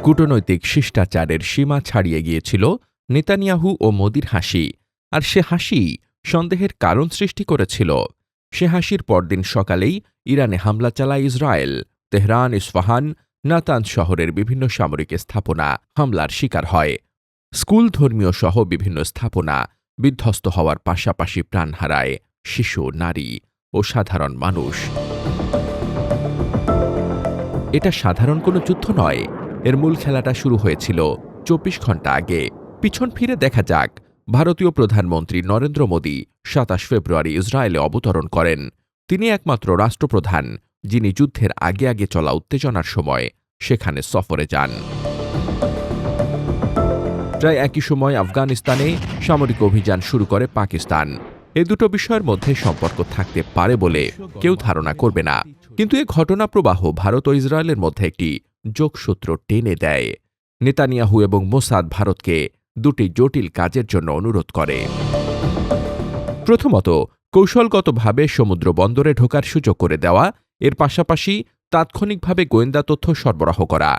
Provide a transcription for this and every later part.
কূটনৈতিক শিষ্টাচারের সীমা ছাড়িয়ে গিয়েছিল নেতানিয়াহু ও মোদির হাসি, আর সে হাসি সন্দেহের কারণ সৃষ্টি করেছিল। সে হাসির পরদিন সকালেই ইরানে হামলা চালায় ইসরায়েল। তেহরান, ইস্পাহান, নাতানজ শহরের বিভিন্ন সামরিক স্থাপনা হামলার শিকার হয়। স্কুল, ধর্মীয় সহ বিভিন্ন স্থাপনা বিধ্বস্ত হওয়ার পাশাপাশি প্রাণ হারায় শিশু, নারী ও সাধারণ মানুষ। এটা সাধারণ কোনো যুদ্ধ নয়। এর মূল খেলাটা শুরু হয়েছিল ২৪ ঘণ্টা আগে। পিছন ফিরে দেখা যাক, ভারতীয় প্রধানমন্ত্রী নরেন্দ্র মোদী ২৭ ফেব্রুয়ারি ইসরায়েলে অবতরণ করেন। তিনি একমাত্র রাষ্ট্রপ্রধান যিনি যুদ্ধের আগে আগে চলা উত্তেজনার সময় সেখানে সফরে যান। প্রায় একই সময় আফগানিস্তানে সামরিক অভিযান শুরু করে পাকিস্তান। এ দুটো বিষয়ের মধ্যে সম্পর্ক থাকতে পারে বলে কেউ ধারণা করবে না, কিন্তু এ ঘটনা প্রবাহ ভারত ও ইসরায়েলের মধ্যে একটি যোগসূত্র টেনে দেয়। নেতানিয়াহু এবং মোসাদ ভারতকে দুটি জটিল কাজের জন্য অনুরোধ করে। প্রথমত, কৌশলগতভাবে সমুদ্র বন্দরে ঢোকার সুযোগ করে দেওয়া, এর পাশাপাশি তাৎক্ষণিকভাবে গোয়েন্দা তথ্য সরবরাহ করা।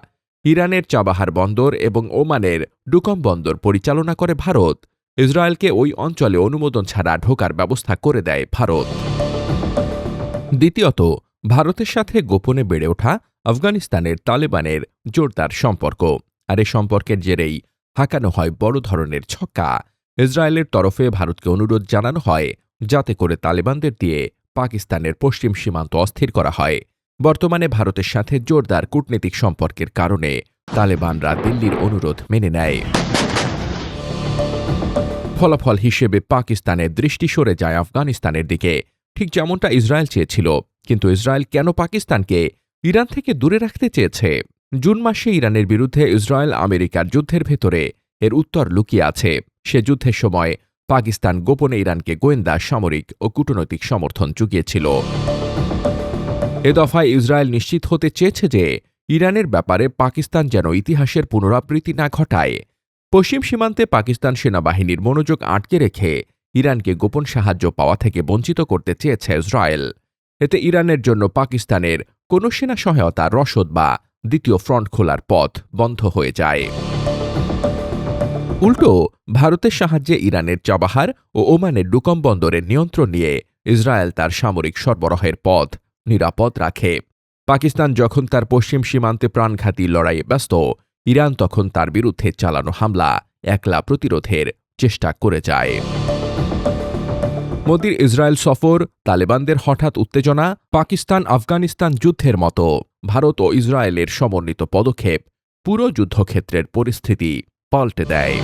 ইরানের চাবাহার বন্দর এবং ওমানের ডুকম বন্দর পরিচালনা করে ভারত। ইসরায়েলকে ওই অঞ্চলে অনুমোদন ছাড়া ঢোকার ব্যবস্থা করে দেয় ভারত। দ্বিতীয়ত, ভারতের সাথে গোপনে বেড়ে ওঠা আফগানিস্তানের তালেবানের জোরদার সম্পর্ক, আর এ সম্পর্কের জেরেই হাঁকানো হয় বড় ধরনের ছক্কা। ইসরায়েলের তরফে ভারতকে অনুরোধ জানানো হয় যাতে করে তালেবানদের দিয়ে পাকিস্তানের পশ্চিম সীমান্ত অস্থির করা হয়। বর্তমানে ভারতের সাথে জোরদার কূটনীতিক সম্পর্কের কারণে তালেবানরা দিল্লির অনুরোধ মেনে নেয়। ফলাফল হিসেবে পাকিস্তানের দৃষ্টি সরে যায় আফগানিস্তানের দিকে, ঠিক যেমনটা ইসরায়েল চেয়েছিল। কিন্তু ইসরায়েল কেন পাকিস্তানকে ইরান থেকে দূরে রাখতে চেয়েছে? জুন মাসে ইরানের বিরুদ্ধে ইসরায়েল আমেরিকার যুদ্ধের ভেতরে এর উত্তর লুকিয়ে আছে। সে যুদ্ধের সময় পাকিস্তান গোপনে ইরানকে গোয়েন্দা, সামরিক ও কূটনৈতিক সমর্থন জুগিয়েছিল। এ দফায় ইসরায়েল নিশ্চিত হতে চেয়েছে যে ইরানের ব্যাপারে পাকিস্তান যেন ইতিহাসের পুনরাবৃত্তি না ঘটায়। পশ্চিম সীমান্তে পাকিস্তান সেনাবাহিনীর মনোযোগ আটকে রেখে ইরানকে গোপন সাহায্য পাওয়া থেকে বঞ্চিত করতে চেয়েছে ইসরায়েল। এতে ইরানের জন্য পাকিস্তানের কোনো সেনা সহায়তা, রসদ বা দ্বিতীয় ফ্রন্ট খোলার পথ বন্ধ হয়ে যায়। উল্টো ভারতের সাহায্যে ইরানের চাবাহার ও ওমানের ডুকম বন্দরের নিয়ন্ত্রণ নিয়ে ইসরায়েল তার সামরিক সরবরাহের পথ নিরাপদ রাখে। পাকিস্তান যখন তার পশ্চিম সীমান্তে প্রাণঘাতী লড়াইয়ে ব্যস্ত, ইরান তখন তার বিরুদ্ধে চালানো হামলা একলা প্রতিরোধের চেষ্টা করে যায়। মোদির ইসরায়েল সফর, তালেবানদের হঠাৎ উত্তেজনা, পাকিস্তান আফগানিস্তান যুদ্ধের মতো ভারত ও ইসরায়েলের সমন্বিত পদক্ষেপ পুরো যুদ্ধক্ষেত্রের পরিস্থিতি পাল্টে দেয়।